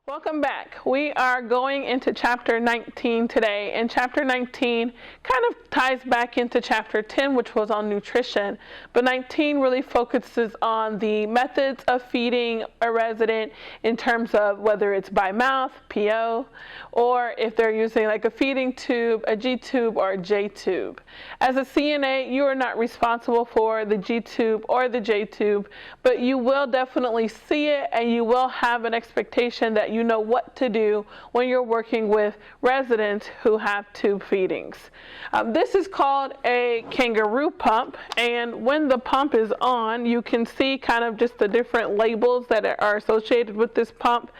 Welcome back. We are going into chapter 19 today, and chapter 19 kind of ties back into chapter 10, which was on nutrition, but 19 really focuses on the methods of feeding a resident in terms of whether it's by mouth, PO, or if they're using like a feeding tube, a G tube, or a J tube. As a CNA, you are not responsible for the G tube or the J tube, but you will definitely see it, and you will have an expectation that you know what to do when you're working with residents who have tube feedings. This is called a kangaroo pump, and when the pump is on, you can see kind of just the different labels that are associated with this pump.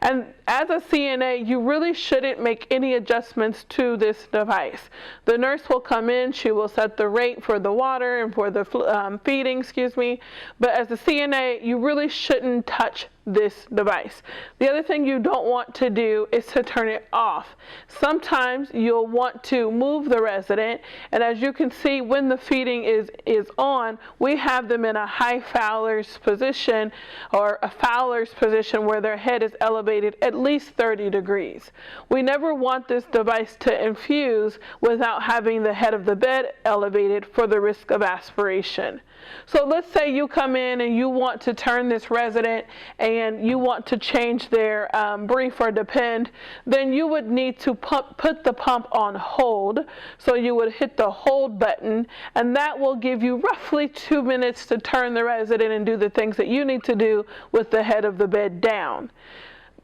And as a CNA, you really shouldn't make any adjustments to this device. The nurse will come in, she will set the rate for the water and for the feeding, but as a CNA, you really shouldn't touch this device. The other thing you don't want to do is to turn it off. Sometimes you'll want to move the resident, and as you can see, when the feeding is on, we have them in a high Fowler's position, or a Fowler's position where their head is elevated at least 30 degrees. We never want this device to infuse without having the head of the bed elevated for the risk of aspiration. So let's say you come in and you want to turn this resident and you want to change their brief or depend, then you would need to put the pump on hold. So you would hit the hold button, and that will give you roughly 2 minutes to turn the resident and do the things that you need to do with the head of the bed down.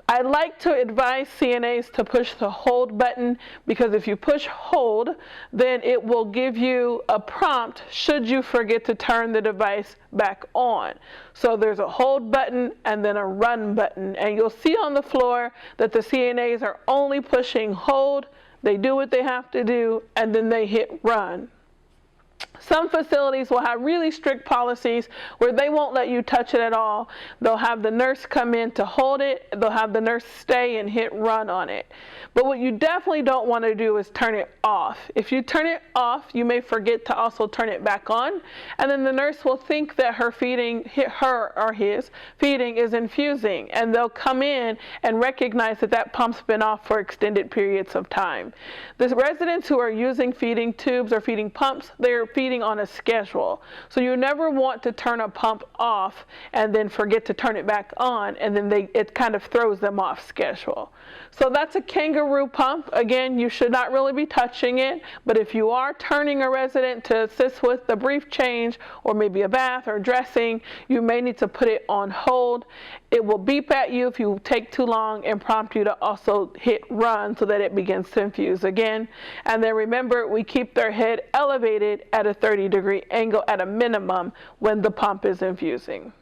I like to advise CNAs to push the hold button, because if you push hold, then it will give you a prompt should you forget to turn the device back on. So there's a hold button and then a run button, and you'll see on the floor that the CNAs are only pushing hold, they do what they have to do, and then they hit run. Some facilities will have really strict policies where they won't let you touch it at all. They'll have the nurse come in to hold it. They'll have the nurse stay and hit run on it. But what you definitely don't want to do is turn it off. If you turn it off, you may forget to also turn it back on, and then the nurse will think that her or his feeding is infusing, and they'll come in and recognize that that pump's been off for extended periods of time. The residents who are using feeding tubes or feeding pumps, they're feeding on a schedule. So you never want to turn a pump off and then forget to turn it back on, and then it kind of throws them off schedule. So that's a kangaroo pump. Again, you should not really be touching it, but if you are turning a resident to assist with the brief change or maybe a bath or dressing, you may need to put it on hold. It will beep at you if you take too long and prompt you to also hit run so that it begins to infuse again. And then remember, we keep their head elevated at a 30-degree angle at a minimum when the pump is infusing.